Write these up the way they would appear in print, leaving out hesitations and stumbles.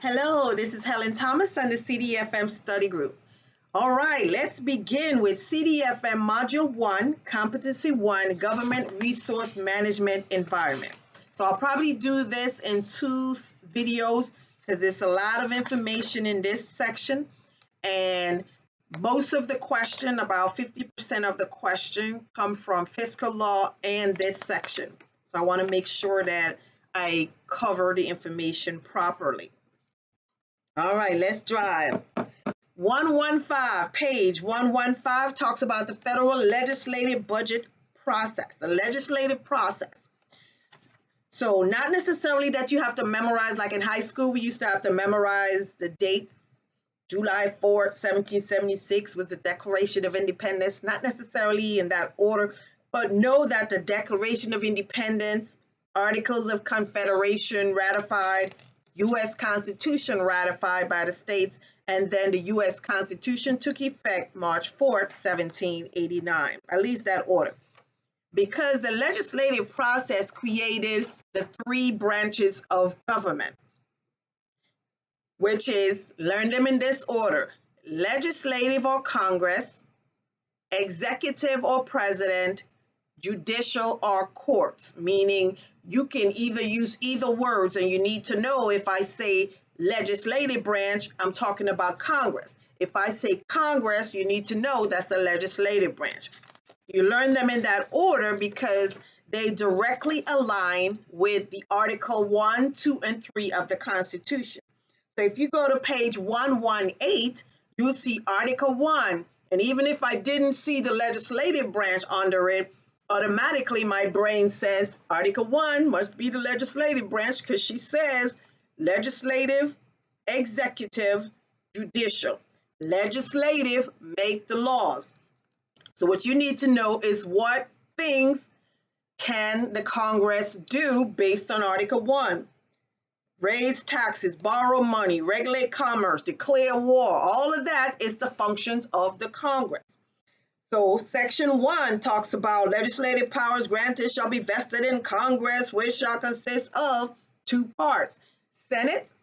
Hello, this is Helen Thomas and the CDFM study group. All right, let's begin with CDFM Module 1, Competency 1, Government Resource Management Environment. So I'll probably do this in two videos because there's a lot of information in this section, and most of the question, about 50% of the question, come from fiscal law and this section. So I want to make sure that I cover the information properly. All right, let's drive. 115, page 115 talks about the federal legislative budget process, the legislative process. So not necessarily that you have to memorize, like in high school, we used to have to memorize the dates. July 4th, 1776 was the Declaration of Independence, not necessarily in that order, but know that the Declaration of Independence, Articles of Confederation ratified, U.S. Constitution ratified by the states, and then the U.S. Constitution took effect March 4th, 1789, at least that order. Because the legislative process created the three branches of government, which is, learn them in this order: legislative or Congress, executive or president, judicial or courts, meaning you can either use either words, and you need to know if I say legislative branch, I'm talking about Congress. If I say Congress, you need to know that's the legislative branch. You learn them in that order because they directly align with the Article 1, 2, and 3 of the Constitution. So if you go to page 118, you'll see Article 1, and even if I didn't see the legislative branch under it, automatically my brain says Article 1 must be the legislative branch because she says legislative, executive, judicial. Legislative make the laws. So what you need to know is what things can the Congress do based on Article 1. Raise taxes, borrow money, regulate commerce, declare war. All of that is the functions of the Congress. So Section 1 talks about legislative powers granted shall be vested in Congress, which shall consist of two parts: Senate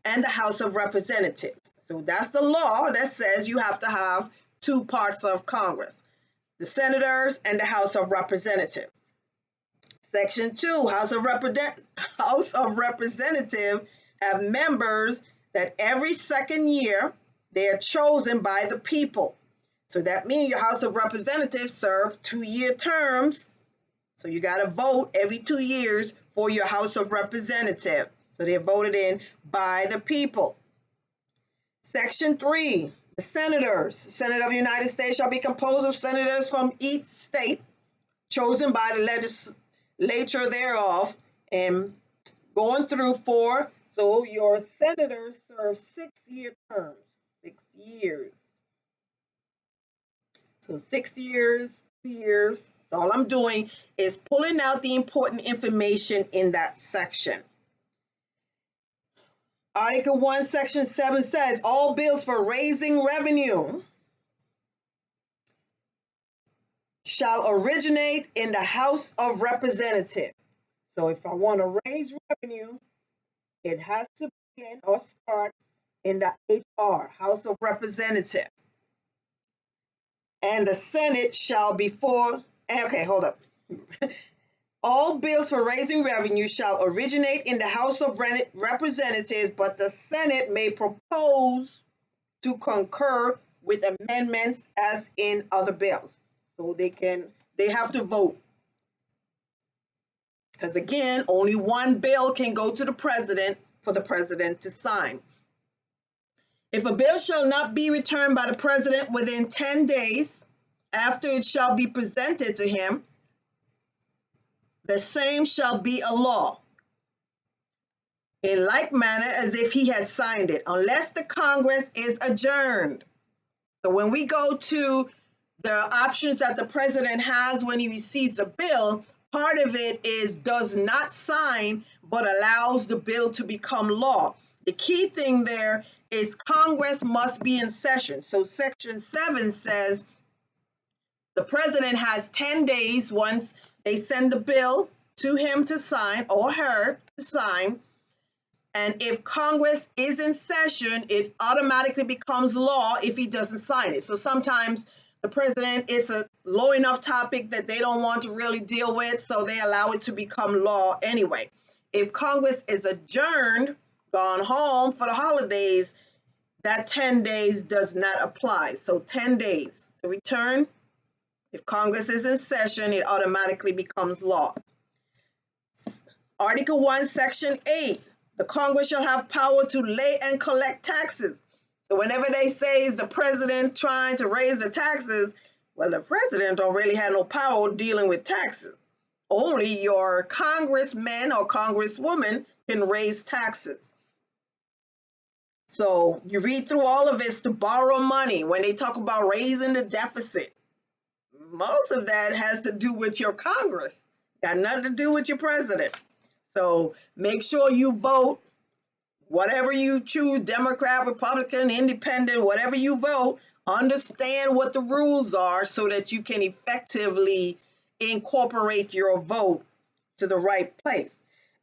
and the House of Representatives. So that's the law that says you have to have two parts of Congress: the Senators and the House of Representatives. Section 2, House of Representatives have members that every second year they are chosen by the people. So that means your House of Representatives serve 2-year terms. So you got to vote every 2 years for your House of Representatives. So they're voted in by the people. Section 3, the Senators. The Senate of the United States shall be composed of senators from each state, chosen by the legislature thereof, and going through 4. So your senators serve 6-year terms, 6 years. So 6 years, 2 years. So all I'm doing is pulling out the important information in that section. Article 1, Section 7 says, all bills for raising revenue shall originate in the House of Representatives. So if I want to raise revenue, it has to begin or start in the HR, House of Representatives. And the Senate shall be for, okay, hold up. All bills for raising revenue shall originate in the House of Representatives, but the Senate may propose to concur with amendments as in other bills. So they have to vote. Because again, only one bill can go to the president for the president to sign. If a bill shall not be returned by the president within 10 days after it shall be presented to him, the same shall be a law, in like manner as if he had signed it, unless the Congress is adjourned. So when we go to the options that the president has when he receives a bill, part of it is does not sign, but allows the bill to become law. The key thing there is Congress must be in session. So Section 7 says the president has 10 days once they send the bill to him to sign or her to sign. And if Congress is in session, it automatically becomes law if he doesn't sign it. So sometimes the president, it's a low enough topic that they don't want to really deal with, so they allow it to become law anyway. If Congress is adjourned, gone home for the holidays, that 10 days does not apply. So 10 days to return. If Congress is in session, it automatically becomes law. Article 1, Section 8. The Congress shall have power to lay and collect taxes. So whenever they say is the president trying to raise the taxes, well, the president don't really have no power dealing with taxes. Only your congressman or congresswoman can raise taxes. So you read through all of this to borrow money. When they talk about raising the deficit, most of that has to do with your Congress. Got nothing to do with your president. So make sure you vote, whatever you choose, Democrat, Republican, Independent, whatever you vote, understand what the rules are so that you can effectively incorporate your vote to the right place.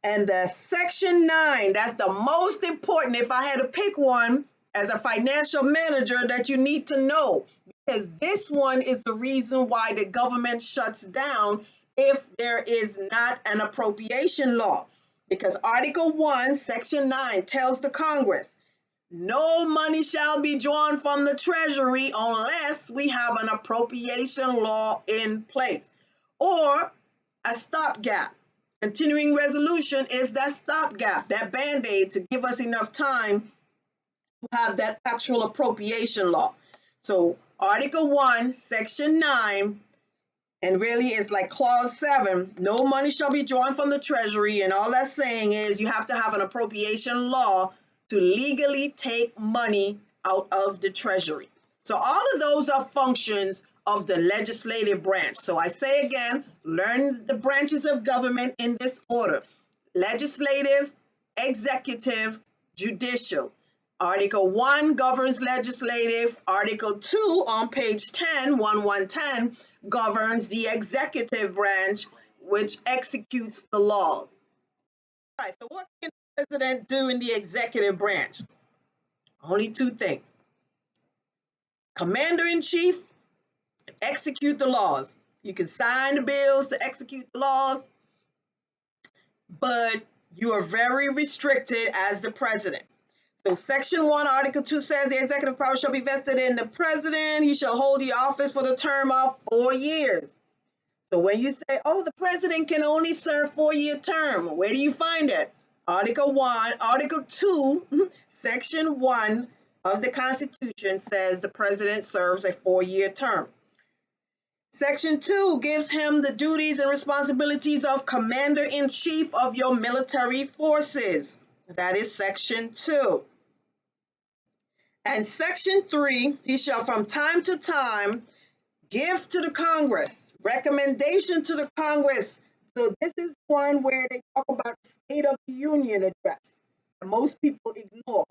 And the Section 9, that's the most important. If I had to pick one as a financial manager that you need to know, because this one is the reason why the government shuts down if there is not an appropriation law. Because Article 1, Section 9 tells the Congress, no money shall be drawn from the Treasury unless we have an appropriation law in place or a stopgap. Continuing resolution is that stopgap, that Band-Aid to give us enough time to have that actual appropriation law. So Article 1, Section 9, and really it's like Clause 7, no money shall be drawn from the Treasury, and all that's saying is you have to have an appropriation law to legally take money out of the Treasury. So all of those are functions of the legislative branch. So I say again, learn the branches of government in this order: legislative, executive, judicial. Article 1 governs legislative. Article 2 on page 10, 1110, governs the executive branch, which executes the laws. All right, so what can the president do in the executive branch? Only two things: commander-in-chief, execute the laws. You can sign the bills to execute the laws, but you are very restricted as the president. So Section 1, Article 2 says the executive power shall be vested in the president. He shall hold the office for the term of 4 years. So when you say, oh, the president can only serve 4-year term, where do you find it? Article 2, Section 1 of the Constitution says the president serves a 4-year term. Section 2 gives him the duties and responsibilities of commander-in-chief of your military forces. That is Section 2. And Section 3, he shall from time to time give to the Congress, recommendation to the Congress. So this is one where they talk about the State of the Union address that most people ignore.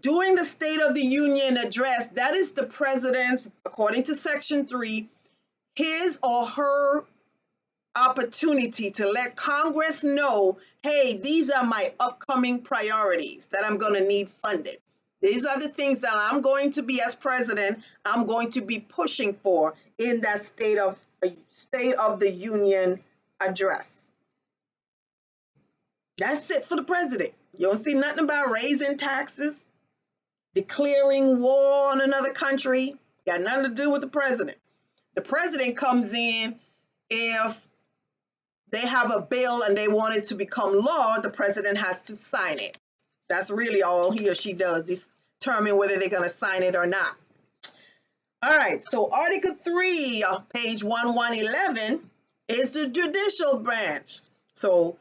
During the State of the Union address, that is the president's, according to Section 3, his or her opportunity to let Congress know, hey, these are my upcoming priorities that I'm going to need funded. These are the things that I'm going to be, as president, I'm going to be pushing for in that State of the Union address. That's it for the president. You don't see nothing about raising taxes, declaring war on another country. Got nothing to do with the president. The president comes in if they have a bill and they want it to become law, the president has to sign it. That's really all he or she does, determine whether they're going to sign it or not. All right, so Article 3, page 1111, is the judicial branch. So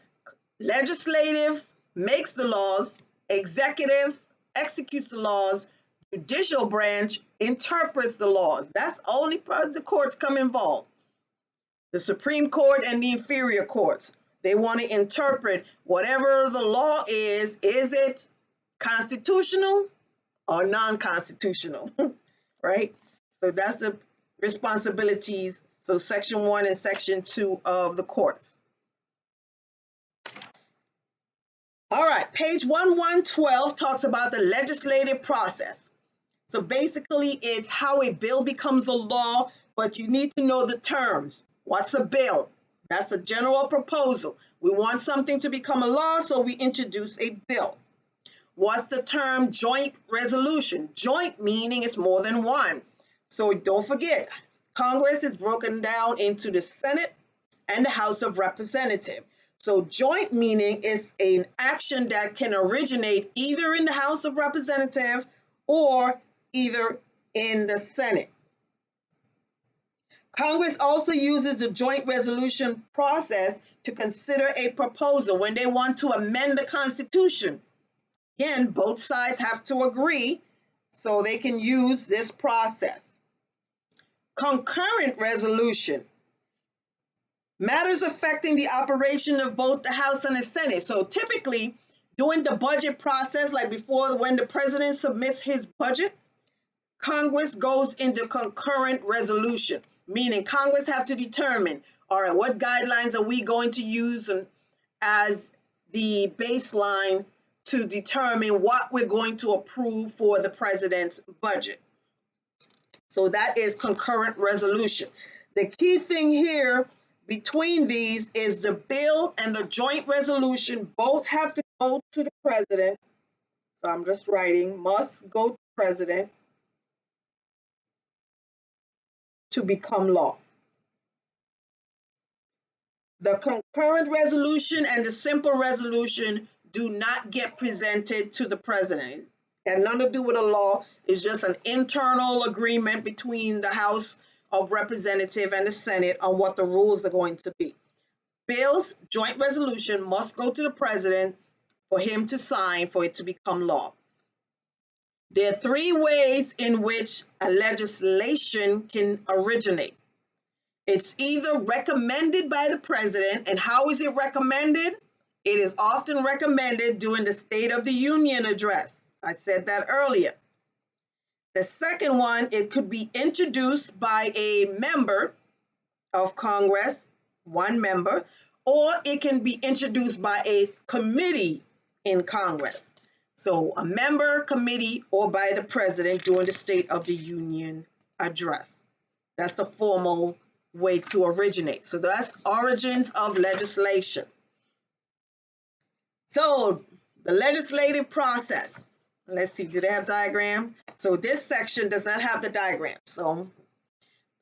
legislative makes the laws, executive executes the laws, judicial branch interprets the laws. That's only part the courts come involved. The Supreme Court and the inferior courts. They want to interpret whatever the law is it constitutional or non-constitutional, right? So that's the responsibilities. So Section 1 and Section 2 of the courts. All right, Page 1112 talks about the legislative process. So basically, it's how a bill becomes a law, but you need to know the terms. What's a bill? That's a general proposal. We want something to become a law, so we introduce a bill. What's the term joint resolution? Joint meaning it's more than one. So don't forget, Congress is broken down into the Senate and the House of Representatives. So joint meaning is an action that can originate either in the House of Representatives or either in the Senate. Congress also uses the joint resolution process to consider a proposal when they want to amend the Constitution. Again, both sides have to agree so they can use this process. Concurrent resolution. Matters affecting the operation of both the House and the Senate. So typically, during the budget process, like before when the president submits his budget, Congress goes into concurrent resolution, meaning Congress have to determine, all right, what guidelines are we going to use as the baseline to determine what we're going to approve for the president's budget. So that is concurrent resolution. The key thing here between these is the bill and the joint resolution both have to go to the president. So I'm just writing, must go to the president to become law. The concurrent resolution and the simple resolution do not get presented to the president. It had nothing to do with a law. It's just an internal agreement between the House of Representatives and the Senate on what the rules are going to be. Bills, joint resolution must go to the president for him to sign for it to become law. There are three ways in which a legislation can originate. It's either recommended by the president, and how is it recommended? It is often recommended during the State of the Union address. I said that earlier. The second one, it could be introduced by a member of Congress, one member, or it can be introduced by a committee in Congress. So a member, committee, or by the president during the State of the Union address. That's the formal way to originate. So that's origins of legislation. So the legislative process. Let's see, do they have diagram? So this section does not have the diagram. So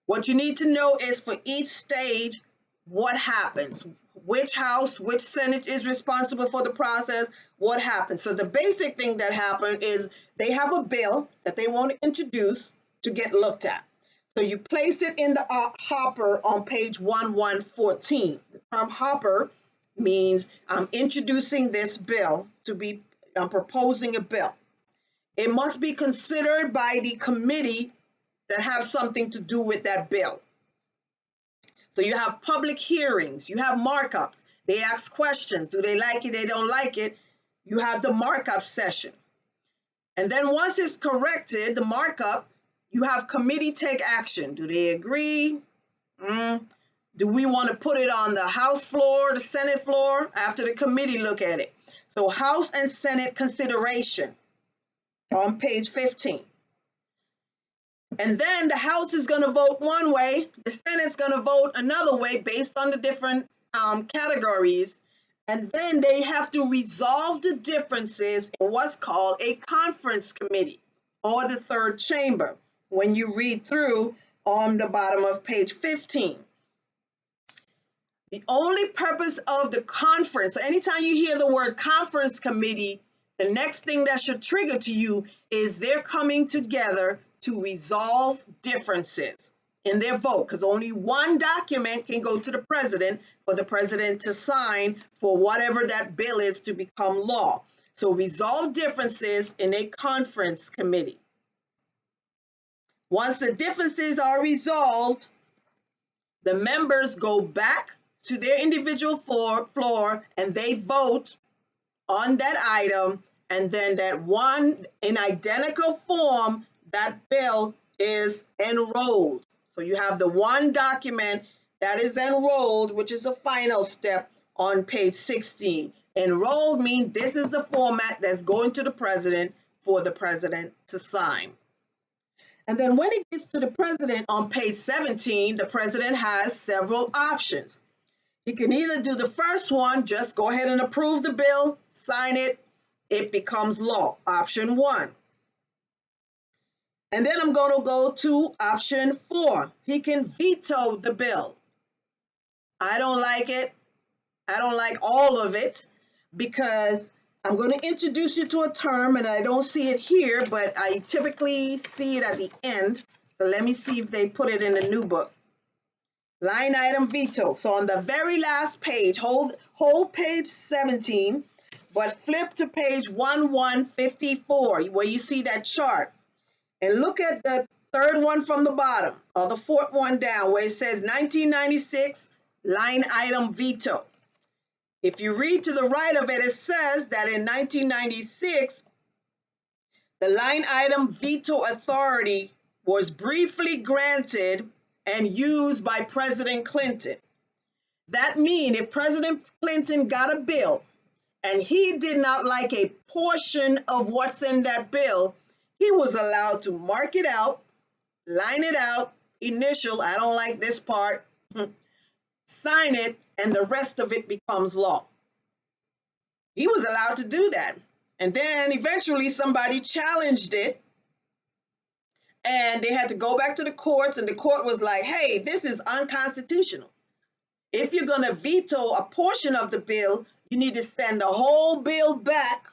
what you need to know is for each stage, what happens, which House, which Senate is responsible for the process, what happens. So the basic thing that happened is they have a bill that they want to introduce to get looked at. So you place it in the hopper on page 1114. The term hopper means I'm introducing this bill I'm proposing a bill. It must be considered by the committee that have something to do with that bill. So you have public hearings, you have markups. They ask questions. Do they like it? They don't like it. You have the markup session. And then once it's corrected, the markup, you have committee take action. Do they agree? Do we want to put it on the House floor, the Senate floor, after the committee look at it? So House and Senate consideration on page 15. And then the House is going to vote one way, the Senate's going to vote another way based on the different categories. And then they have to resolve the differences in what's called a conference committee or the third chamber when you read through on the bottom of page 15. The only purpose of the conference, so anytime you hear the word conference committee, the next thing that should trigger to you is they're coming together to resolve differences in their vote, because only one document can go to the president for the president to sign for whatever that bill is to become law. So resolve differences in a conference committee. Once the differences are resolved, the members go back to their individual floor and they vote on that item, and then that one in identical form, that bill is enrolled. So you have the one document that is enrolled, which is the final step on page 16. Enrolled means this is the format that's going to the president for the president to sign. And then when it gets to the president on page 17, the president has several options. He can either do the first one, just go ahead and approve the bill, sign it, it becomes law, option 1. And then I'm going to go to option 4. He can veto the bill. I don't like it. I don't like all of it because I'm going to introduce you to a term and I don't see it here, but I typically see it at the end. So let me see if they put it in the new book. Line item veto. So on the very last page, hold page 17, but flip to page 1154 where you see that chart. And look at the third one from the bottom, or the fourth one down, where it says 1996 line item veto. If you read to the right of it, it says that in 1996, the line item veto authority was briefly granted and used by President Clinton. That means if President Clinton got a bill and he did not like a portion of what's in that bill, he was allowed to mark it out, line it out, initial, I don't like this part, sign it, and the rest of it becomes law. He was allowed to do that. And then eventually somebody challenged it and they had to go back to the courts and the court was like, hey, this is unconstitutional. If you're going to veto a portion of the bill, you need to send the whole bill back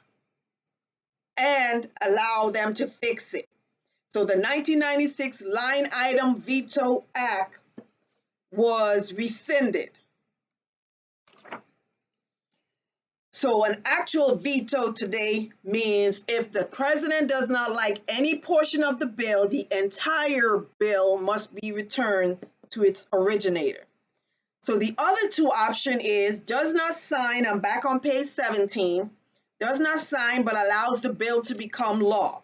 and allow them to fix it. So the 1996 Line Item Veto Act was rescinded. So an actual veto today means if the president does not like any portion of the bill, the entire bill must be returned to its originator. So the other two option is does not sign, I'm back on page 17, does not sign but allows the bill to become law,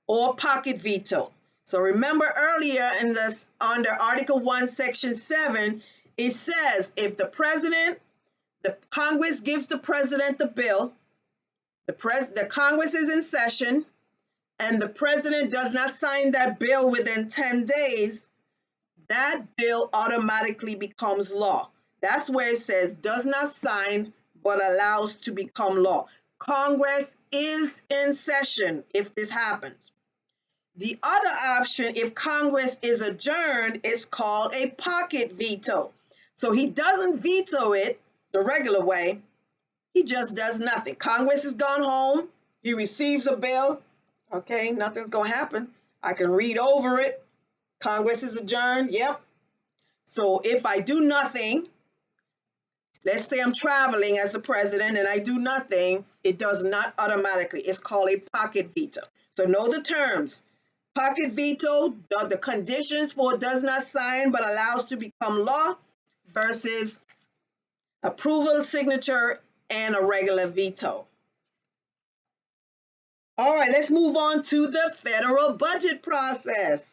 or pocket veto. So remember earlier in this under Article 1, Section 7, it says if the Congress gives the president the bill, the Congress is in session, and the president does not sign that bill within 10 days, that bill automatically becomes law. That's where it says does not sign but allows to become law. Congress is in session if this happens. The other option, if Congress is adjourned, is called a pocket veto. So he doesn't veto it the regular way. He just does nothing. Congress has gone home. He receives a bill. Okay, nothing's going to happen. I can read over it. Congress is adjourned. Yep. So if I do nothing, let's say I'm traveling as the president and I do nothing, it does not automatically. It's called a pocket veto. So know the terms. Pocket veto, the conditions for does not sign but allows to become law versus approval, signature, and a regular veto. All right, let's move on to the federal budget process.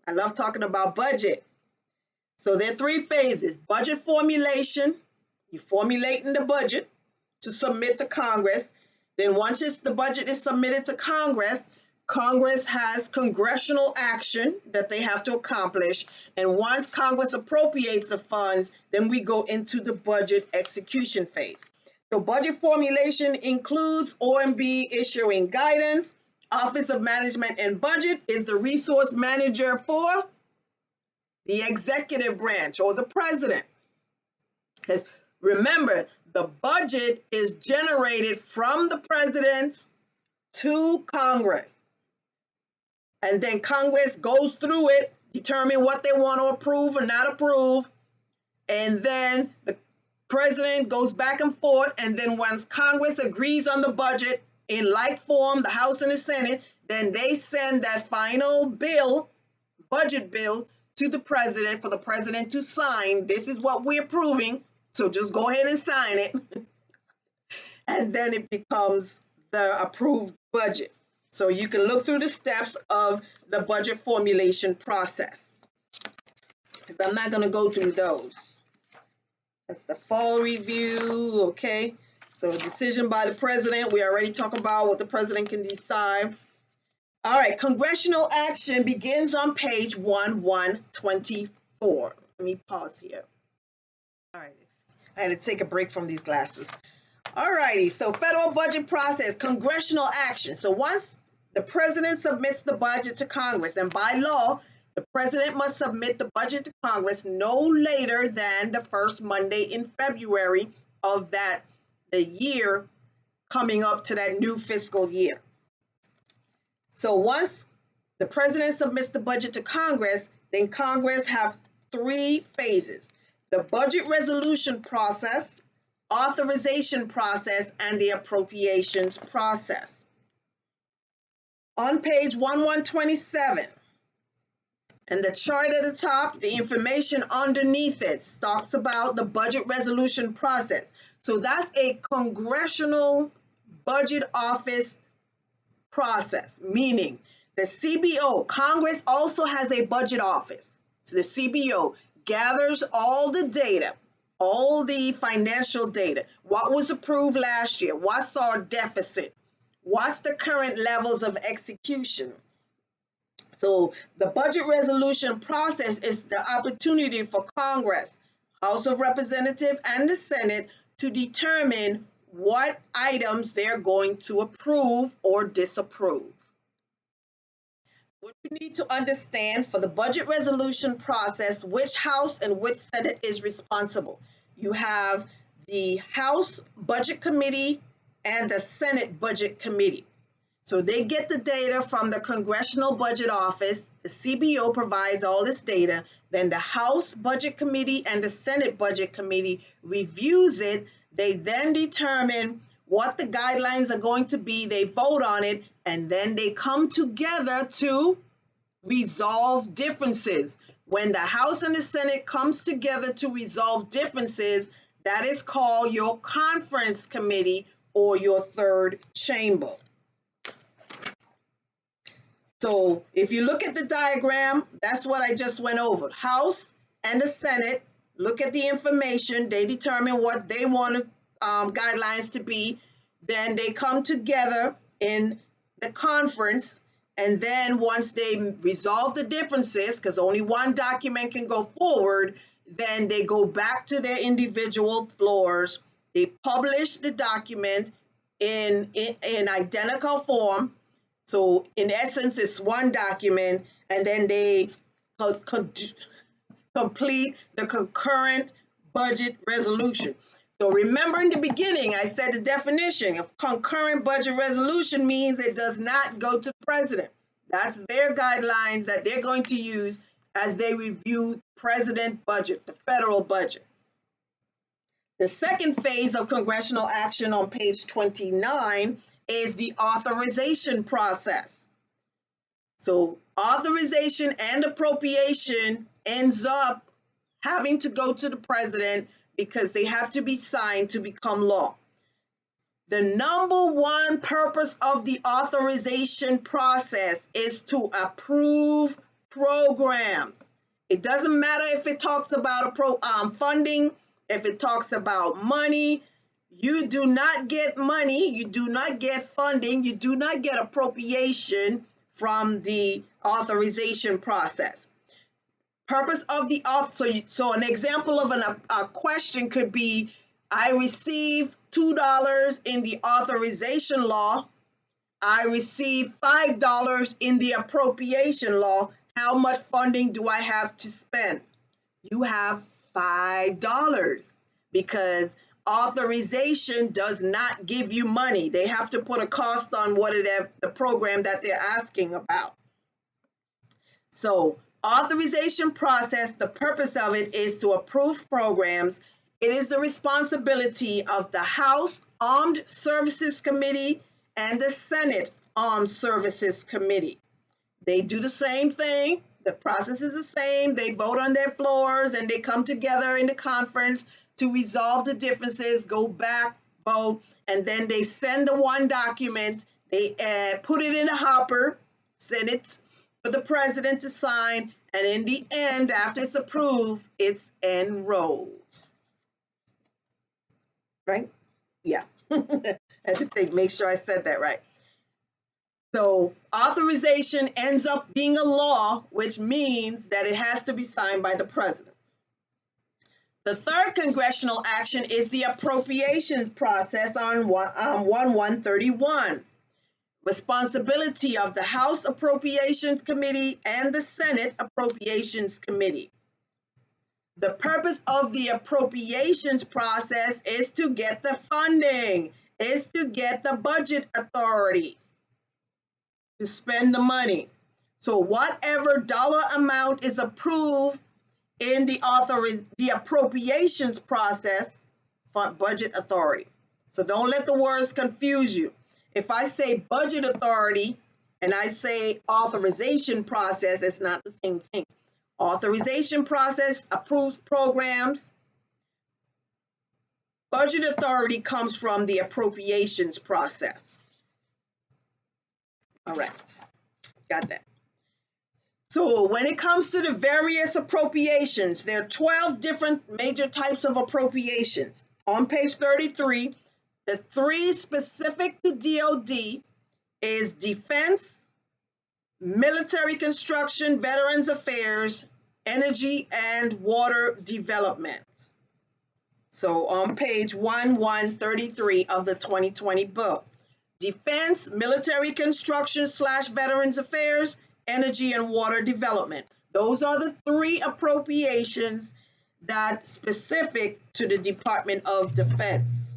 I love talking about budget. So there are 3 phases. Budget formulation, you're formulating the budget to submit to Congress. Then once the budget is submitted to Congress, Congress has congressional action that they have to accomplish. And once Congress appropriates the funds, then we go into the budget execution phase. So budget formulation includes OMB issuing guidance. Office of Management and Budget is the resource manager for the executive branch or the president. Because remember, the budget is generated from the president to Congress. And then Congress goes through it, determine what they want to approve or not approve. And then the president goes back and forth. And then once Congress agrees on the budget in like form, the House and the Senate, then they send that final bill, budget bill, to the president for the president to sign. This is what we're approving. So just go ahead and sign it. And then it becomes the approved budget. So you can look through the steps of the budget formulation process. Because I'm not going to go through those. That's the fall review, okay? So decision by the president. We already talked about what the president can decide. All right, congressional action begins on page 1124. Let me pause here. All right, I had to take a break from these glasses. All righty, so federal budget process, congressional action. So once the president submits the budget to Congress, and by law, the president must submit the budget to Congress no later than the first Monday in February of the year coming up to that new fiscal year. So once the president submits the budget to Congress, then Congress have three phases: the budget resolution process, authorization process, and the appropriations process. On page 1127, and the chart at the top, the information underneath it talks about the budget resolution process. So that's a congressional budget office process, meaning the CBO, Congress also has a budget office. So the CBO gathers all the data, all the financial data. What was approved last year? What's our deficit? What's the current levels of execution? So the budget resolution process is the opportunity for Congress, House of Representatives, and the Senate to determine what items they're going to approve or disapprove. What you need to understand for the budget resolution process, which House and which Senate is responsible. You have the House Budget Committee and the Senate Budget Committee. So they get the data from the Congressional Budget Office. The CBO provides all this data. Then the House Budget Committee and the Senate Budget Committee reviews it. They then determine what the guidelines are going to be. They vote on it, and then they come together to resolve differences. When the House and the Senate comes together to resolve differences, that is called your conference committee or your third chamber. So if you look at the diagram, that's what I just went over. House and the Senate look at the information. They determine what they want guidelines to be. Then they come together in the conference. And then once they resolve the differences, because only one document can go forward, then they go back to their individual floors. They publish the document in identical form. So in essence, it's one document, and then they complete the concurrent budget resolution. So remember in the beginning, I said the definition of concurrent budget resolution means it does not go to the president. That's their guidelines that they're going to use as they review president budget, the federal budget. The second phase of congressional action on page 29 is the authorization process. So authorization and appropriation ends up having to go to the president because they have to be signed to become law. The number one purpose of the authorization process is to approve programs. It doesn't matter if it talks about funding, if it talks about money. You do not get money, you do not get funding, you do not get appropriation from the authorization process. Purpose of the so an example of a question could be, I receive $2 in the authorization law. I receive $5 in the appropriation law. How much funding do I have to spend? You have $5 because authorization does not give you money. They have to put a cost on the program that they're asking about. So authorization process, the purpose of it is to approve programs. It is the responsibility of the House Armed Services Committee and the Senate Armed Services Committee. They do the same thing. The process is the same. They vote on their floors and they come together in the conference to resolve the differences, go back, vote, and then they send the one document. They put it in a hopper, send it for the president to sign, and in the end, after it's approved, it's enrolled. Right? Yeah. Had to think, make sure I said that right. So authorization ends up being a law, which means that it has to be signed by the president. The third congressional action is the appropriations process on 1/131. Responsibility of the House Appropriations Committee and the Senate Appropriations Committee. The purpose of the appropriations process is to get the funding, is to get the budget authority to spend the money. So whatever dollar amount is approved in the appropriations process for budget authority. So don't let the words confuse you. If I say budget authority and I say authorization process, it's not the same thing. Authorization process approves programs. Budget authority comes from the appropriations process. All right, got that. So when it comes to the various appropriations, there are 12 different major types of appropriations. On page 33, the three specific to DOD is defense, military construction, veterans affairs, energy, and water development. So on page 1133 of the 2020 book, defense, military construction / veterans affairs, energy, and water development. Those are the three appropriations that specific to the Department of Defense.